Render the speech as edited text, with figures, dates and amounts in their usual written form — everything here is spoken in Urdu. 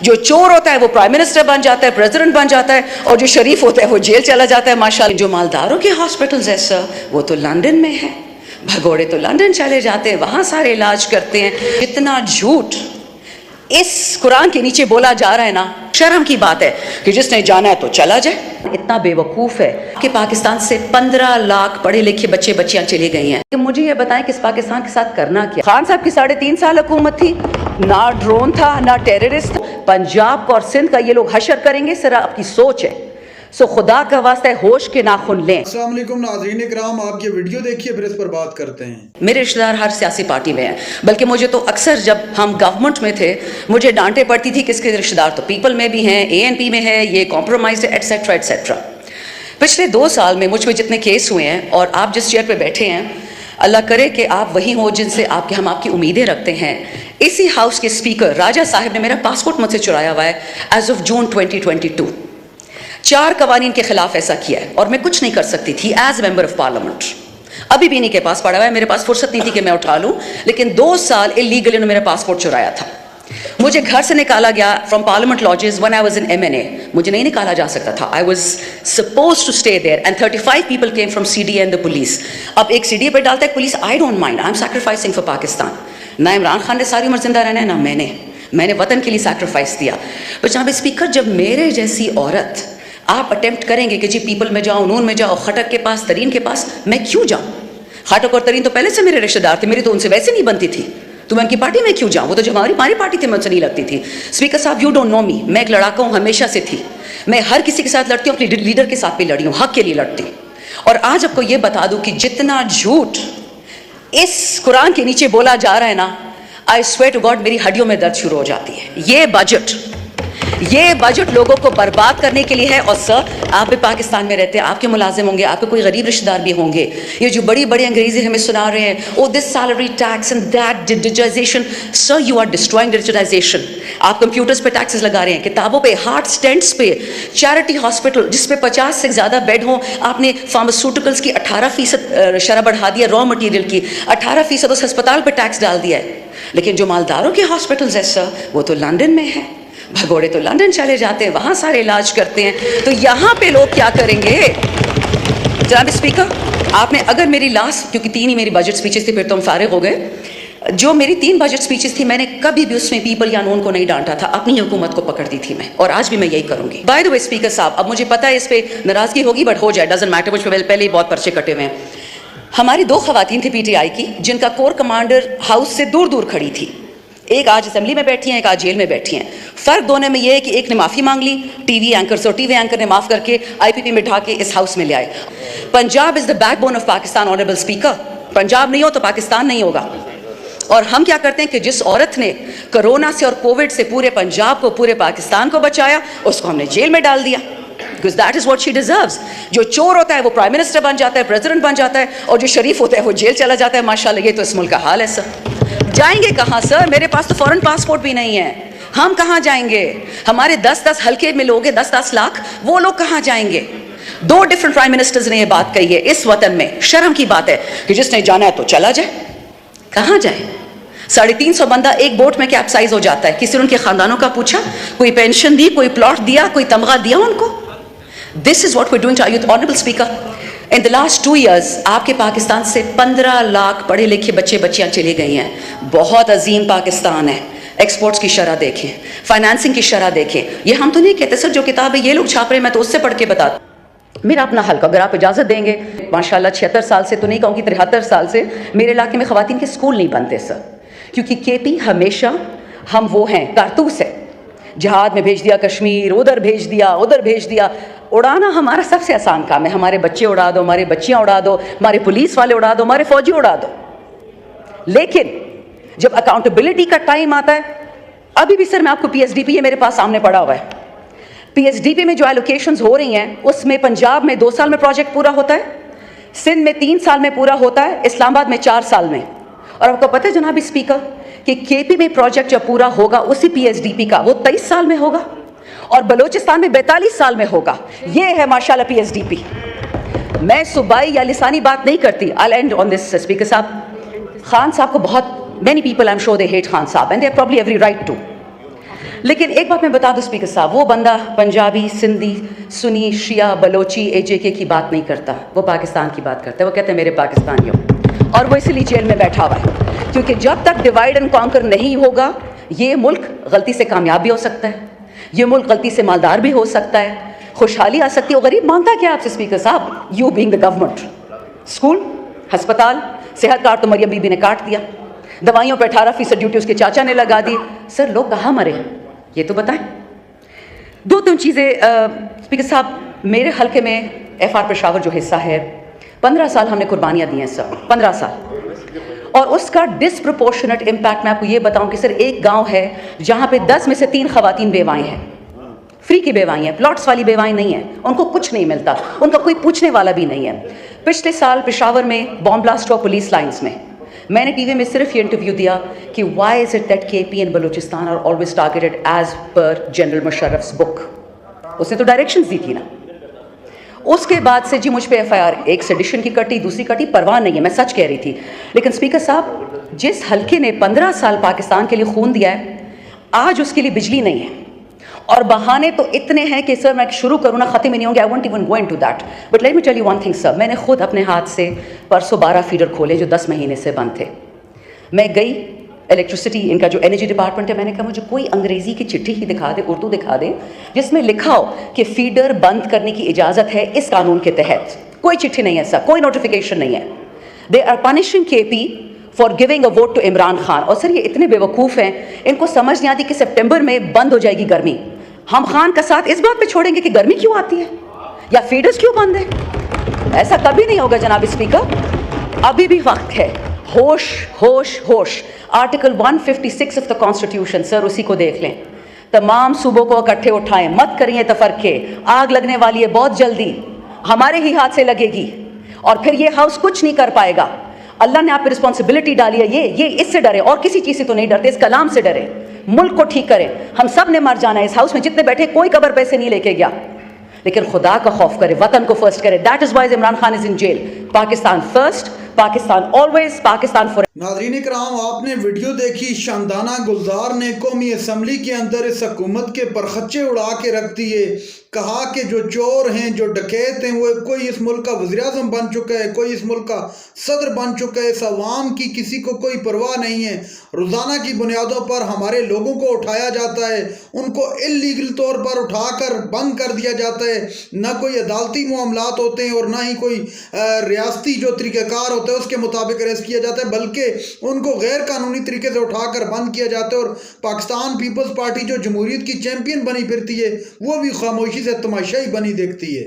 جو چور ہوتا ہے وہ پرائم منسٹر بن جاتا ہے, پریزیڈنٹ بن جاتا ہے, اور جو شریف ہوتا ہے وہ جیل چلا جاتا ہے ماشاءاللہ. جو مالداروں کے ہاسپٹلز ہے سر وہ تو لندن میں ہے, بھگوڑے تو لندن چلے جاتے ہیں, وہاں سارے علاج کرتے ہیں. اتنا جھوٹ اس قرآن کے نیچے بولا جا رہا ہے نا, شرم کی بات ہے کہ جس نے جانا ہے تو چلا جائے. اتنا بے وقوف ہے کہ پاکستان سے 15 لاکھ پڑھے لکھے بچے بچیاں چلی گئی ہیں. مجھے یہ بتائیں کہ اس پاکستان کے ساتھ کرنا کیا. خان صاحب کی 3.5 سال حکومت تھی, نہ ڈرون تھا نہ ٹیررسٹ. پنجاب کو اور سندھ کا یہ لوگ حشر کریں گے, سر آپ کی سوچ ہے. سو خدا کا واسطہ ہے ہوش کے ناخن لیں. السلام علیکم ناظرین اکرام, آپ یہ ویڈیو دیکھیے پھر اس پر بات کرتے ہیں. میرے رشتہ دار ہر سیاسی پارٹی میں ہیں, بلکہ مجھے تو اکثر جب ہم گورنمنٹ میں تھے مجھے ڈانٹے پڑتی تھی کہ اس کے رشتہ دار تو پیپل میں بھی ہیں, ANP میں ہے, یہ کمپرومائز ہے, ایٹسیٹرا ایٹسیٹرا. پچھلے 2 سال میں مجھ پہ جتنے کیس ہوئے ہیں, اور آپ جس چیئر پہ بیٹھے ہیں, اللہ کرے کہ آپ وہی ہوں جن سے ہم آپ کی امیدیں رکھتے ہیں. اسی ہاؤس کے اسپیکر راجہ صاحب نے میرا پاسپورٹ مجھ سے چرایا ہوا ہے ایز آف جون 2022. 4 قوانین کے خلاف ایسا کیا ہے, اور میں کچھ نہیں کر سکتی تھی ایز ممبر آف پارلیمنٹ. ابھی بھی انہیں کے پاس پڑا ہوا ہے, میرے پاس فرصت نہیں تھی کہ میں اٹھا لوں, لیکن 2 سال اللیگل انہوں نے میرا پاسپورٹ چرایا تھا. مجھے گھر سے نکالا گیا from parliament lodges when I was in MNA. مجھے نہیں نکالا جا سکتا تھا. I was supposed to stay there and 35 people came from CDA and the police. اب ایک CDA پہ ڈالتا ہے police, I don't mind, I'm sacrificing for Pakistan. نہ عمران خان نے ساری عمر زندہ رہنا ہے, نہ میں نے وطن کے لیے سیکریفائس دیا. پر جناب اسپیکر, جب میرے جیسی عورت آپ اٹیمپٹ کریں گے کہ جی پیپل میں جاؤ, نون میں جاؤ, خٹک کے پاس, ترین کے پاس, میں کیوں جاؤں؟ خٹک اور ترین تو پہلے سے میرے رشتہ دار تھے, میری تو ان سے ویسے نہیں بنتی تھی, تو میں ان کی پارٹی میں کیوں جاؤں؟ وہ تو جو ہماری پارٹی تھی میں ان سے نہیں لگتی تھی. اسپیکر صاحب, یو ڈونٹ نو می, میں ایک لڑاکا ہوں, ہمیشہ سے تھی. میں ہر کسی کے ساتھ لڑتی ہوں, اپنے لیڈر کے ساتھ بھی لڑی ہوں, حق کے لیے لڑتی ہوں. اور آج آپ کو یہ بتا دوں کہ جتنا جھوٹ اس قرآن کے نیچے بولا جا رہا ہے نا, I swear to God میری ہڈیوں میں درد شروع ہو جاتی ہے. یہ بجٹ لوگوں کو برباد کرنے کے لیے ہے. اور سر, آپ بھی پاکستان میں رہتے ہیں, آپ کے ملازم ہوں گے, آپ کے کوئی غریب رشتہ دار بھی ہوں گے. یہ جو بڑی بڑی انگریزی ہمیں سنا رہے ہیں, oh this salary tax and that digitization, sir you are destroying digitization. آپ کمپیوٹرز پہ ٹیکسز لگا رہے ہیں, کتابوں پہ, ہارٹ اسٹینٹس پہ, چیریٹی ہاسپٹل جس پہ 50 سے زیادہ بیڈ ہوں, آپ نے فارماسیوٹیکلس کی 18% شرح بڑھا دیا, را مٹیریل کی 18% اس ہسپتال پہ ٹیکس ڈال دیا ہے. لیکن جو مالداروں کے ہاسپٹلز ہیں سر وہ تو لندن میں ہے, بھگوڑے تو لندن چلے جاتے ہیں, وہاں سارے علاج کرتے ہیں. تو یہاں پہ لوگ کیا کریں گے؟ جناب اسپیکر, آپ نے اگر میری لاسٹ, کیونکہ 3 ہی میری بجٹ سپیچز تھی, پھر تو ہم فارغ ہو گئے, جو میری 3 بجٹ سپیچز تھی میں نے کبھی بھی اس میں پیپل یا نون کو نہیں ڈانٹا تھا, اپنی حکومت کو پکڑتی تھی میں, اور آج بھی میں یہی کروں گی. بائی دا وے اسپیکر صاحب, اب مجھے پتا ہے اس پہ ناراضگی ہوگی, بٹ ہو جائے, ڈزنٹ میٹر, مجھ پہ پہلے ہی بہت پرچے کٹے ہوئے ہیں. ہماری 2 خواتین تھیں PTI کی, جن کا کور کمانڈر ہاؤس سے دور دور کھڑی تھی. ایک آج اسمبلی میں بیٹھی ہیں, ایک آج جیل میں بیٹھی ہیں. فرق دونوں میں یہ ہے کہ ایک نے معافی مانگ لی ٹی وی اینکر سے, اور ٹی وی اینکر نے معاف کر کے IPP میں بٹھا کے اس ہاؤس میں لے آئے. Punjab is the backbone of Pakistan. Honourable speaker, Punjab نہیں ہو تو پاکستان نہیں ہوگا. اور ہم کیا کرتے ہیں کہ جس عورت نے کرونا سے اور کووڈ سے پورے پنجاب کو, پورے پاکستان کو بچایا, اس کو ہم نے جیل میں ڈال دیا, because that is what she deserves. جو چور ہوتا ہے وہ پرائم منسٹر بن جاتا ہے, پریزیڈنٹ بن جاتا ہے, اور جو شریف ہوتا ہے وہ جیل چلا جاتا ہے ماشاءاللہ. یہ تو اس ملک کا حال ہے سر. جائیں گے کہاں سر؟ میرے پاس تو فورن پاسپورٹ بھی نہیں ہے, ہم کہاں جائیں گے؟ ہمارے 10 حلقے میں لوگ ہیں, 10 لاکھ, وہ لوگ کہاں جائیں گے؟ 2 ڈفرنٹ پرائم منسٹرز نے یہ بات کہی ہے اس وطن میں. شرم کی بات ہے کہ جس نے جانا ہے تو چلا جائے. کہاں جائے؟ 350 بندہ ایک بوٹ میں کیپسائز ہو جاتا ہے. کسی نے ان کے خاندانوں کا پوچھا؟ کوئی پینشن دی, کوئی پلاٹ دیا, کوئی تمغہ دیا ان کو؟ This is what we're doing to our youth. Honorable Speaker, in the last 2 years آپ کے پاکستان سے 15 لاکھ پڑھے لکھے بچے بچیاں چلی گئی ہیں. بہت عظیم پاکستان ہے. ایکسپورٹس کی شرح دیکھیں, فائنانسنگ کی شرح دیکھیں. یہ ہم تو نہیں کہتے سر, جو کتاب ہے یہ لوگ چھاپ رہے ہیں, میں تو اس سے پڑھ کے بتاتا ہوں. میرا اپنا حلقہ, اگر آپ اجازت دیں گے, ماشاءاللہ 76 سال سے تو نہیں کہوں گی, 73 سال سے میرے علاقے میں خواتین کے اسکول نہیں بنتے سر, کیونکہ KP ہمیشہ ہم وہ ہیں, کارتوس ہے. جہاد میں بھیج دیا کشمیر, ادھر بھیج دیا. اڑانا ہمارا سب سے آسان کام ہے. ہمارے بچے اڑا دو, ہماری بچیاں اڑا دو, ہمارے پولیس والے اڑا دو, ہمارے فوجی اڑا دو. لیکن جب اکاؤنٹیبلٹی کا ٹائم آتا ہے, ابھی بھی سر میں آپ کو PSDP ہے میرے پاس سامنے پڑا ہوا ہے. PSDP میں جو ایلوکیشنز ہو رہی ہیں, اس میں پنجاب میں 2 سال میں پروجیکٹ پورا ہوتا ہے, سندھ میں 3 سال میں پورا ہوتا ہے, اسلام آباد میں 4 سال میں. اور آپ کو پتہ ہے جناب اسپیکر کہ KP میں پروجیکٹ جب پورا ہوگا اسی PSDP کا, وہ 23 سال میں ہوگا, اور بلوچستان میں 42 سال میں ہوگا. یہ ہے ماشاءاللہ PSDP. میں صوبائی یا لسانی بات نہیں کرتی. I'll end on this, speaker صاحب. خان صاحب کو بہت many people I'm sure they hate Khan صاحب and they have probably every right to. لیکن ایک بات میں بتا دوں اسپیکر صاحب, وہ بندہ پنجابی, سندھی, سنی, شیعہ, بلوچی, AJK کی بات نہیں کرتا, وہ پاکستان کی بات کرتا ہے. وہ کہتے ہیں میرے پاکستانیوں, اور وہ اسی لیے جیل میں بیٹھا ہوا ہے, کیونکہ جب تک ڈیوائڈ اینڈ کانکر نہیں ہوگا یہ ملک غلطی سے کامیاب بھی ہو سکتا ہے, یہ ملک غلطی سے مالدار بھی ہو سکتا ہے, خوشحالی آ سکتی ہے. وہ غریب مانگتا کیا آپ سے اسپیکر صاحب؟ You being the government. School, ہسپتال, صحت کارڈ تو مریم بی بی نے کاٹ دیا, دوائیوں پہ 18% ڈیوٹی اس کے چاچا نے لگا دی. سر لوگ کہاں مرے ہیں یہ تو بتائیں. دو تین چیزیں اسپیکر صاحب, میرے حلقے میں FR پشاور جو حصہ ہے, 15 سال ہم نے قربانیاں دی ہیں سر, 15 سال, اور اس کا ڈسپروپورشنٹ امپیکٹ میں آپ کو یہ بتاؤں کہ سر ایک گاؤں ہے جہاں پہ 10 میں سے 3 خواتین بیوائیں ہیں, فری کی بیوائیں ہیں, پلاٹس والی بیوائیں نہیں ہیں, ان کو کچھ نہیں ملتا, ان کا کوئی پوچھنے والا بھی نہیں ہے. پچھلے سال پشاور میں بام بلاسٹ ہوا پولیس لائنز میں نے ٹی وی میں صرف یہ انٹرویو دیا کہ why is it that KP and Balochistan are always targeted as per General Musharraf's book. اس نے تو ڈائریکشنز دی تھی نا. اس کے بعد سے جی مجھ پہ FIR, ایک سیڈیشن کی کٹی, دوسری کٹی, پرواہ نہیں ہے, میں سچ کہہ رہی تھی. لیکن اسپیکر صاحب, جس حلقے نے 15 سال پاکستان کے لیے خون دیا ہے, آج اس کے لیے بجلی نہیں ہے, اور بہانے تو اتنے ہیں کہ سر میں شروع کروں نا ختم ہی نہیں ہوں گے. I won't even go into that. But let me tell you one thing sir, میں نے خود اپنے ہاتھ سے پرسوں 12 فیڈر کھولے جو 10 مہینے سے بند تھے. میں گئی الیکٹریسٹی, ان کا جو انرجی ڈپارٹمنٹ ہے, میں نے کہا مجھے کوئی انگریزی کی چٹھی ہی دکھا دے, اردو دکھا دے, جس میں لکھا ہو کہ فیڈر بند کرنے کی اجازت ہے اس قانون کے تحت. کوئی چٹھی نہیں ہے سر, کوئی نوٹیفیکیشن نہیں ہے. They are punishing KP for giving a vote to Imran Khan. اور سر یہ اتنے بے وقوف ہیں, ان کو سمجھ نہیں آتی کہ سپٹمبر میں بند ہو جائے گی گرمی. ہم خان کا ساتھ اس بات پہ چھوڑیں گے کہ گرمی کیوں آتی ہے یا فیڈرز کیوں بند ہے؟ ایسا کبھی نہیں ہوگا جناب اسپیکر. ابھی بھی وقت ہے. ہوش ہوش ہوش. آرٹیکل 156 آف دا کانسٹیٹیوشن سر, اسی کو دیکھ لیں. تمام صوبوں کو اکٹھے اٹھائیں, مت کریے تفرقے. آگ لگنے والی ہے بہت جلدی, ہمارے ہی ہاتھ سے لگے گی, اور پھر یہ ہاؤس کچھ نہیں کر پائے گا. اللہ نے آپ پہ رسپانسبلٹی ڈالی ہے, یہ اس سے ڈرے, اور کسی چیز سے تو نہیں ڈرتے, اس کلام سے ڈرے. ملک کو ٹھیک کریں, ہم سب نے مر جانا ہے. اس ہاؤس میں جتنے بیٹھے کوئی قبر پیسے نہیں لے کے گیا, لیکن خدا کا خوف کرے, وطن کو فرسٹ کرے. That is why Imran Khan is in jail. Pakistan first, Pakistan always, Pakistan for. ناظرین کرام, آپ نے ویڈیو دیکھی. شاندانہ گلزار نے قومی اسمبلی کے اندر اس حکومت کے پرخچے اڑا کے رکھ دیے. کہا کہ جو چور ہیں, جو ڈکیت ہیں, وہ کوئی اس ملک کا وزیراعظم بن چکا ہے, کوئی اس ملک کا صدر بن چکا ہے. اس عوام کی کسی کو کوئی پرواہ نہیں ہے. روزانہ کی بنیادوں پر ہمارے لوگوں کو اٹھایا جاتا ہے, ان کو انلیگل طور پر اٹھا کر بند کر دیا جاتا ہے. نہ کوئی عدالتی معاملات ہوتے ہیں, اور نہ ہی کوئی ریاستی جو طریقہ کار ہوتا ہے اس کے مطابق اریسٹ کیا جاتا ہے, بلکہ ان کو غیر قانونی طریقے سے اٹھا کر بند کیا جاتا ہے. اور پاکستان پیپلز پارٹی جو جمہوریت کی چیمپئن بنی پھرتی ہے, وہ بھی خاموشی سے تماشائی بنی دیکھتی ہے.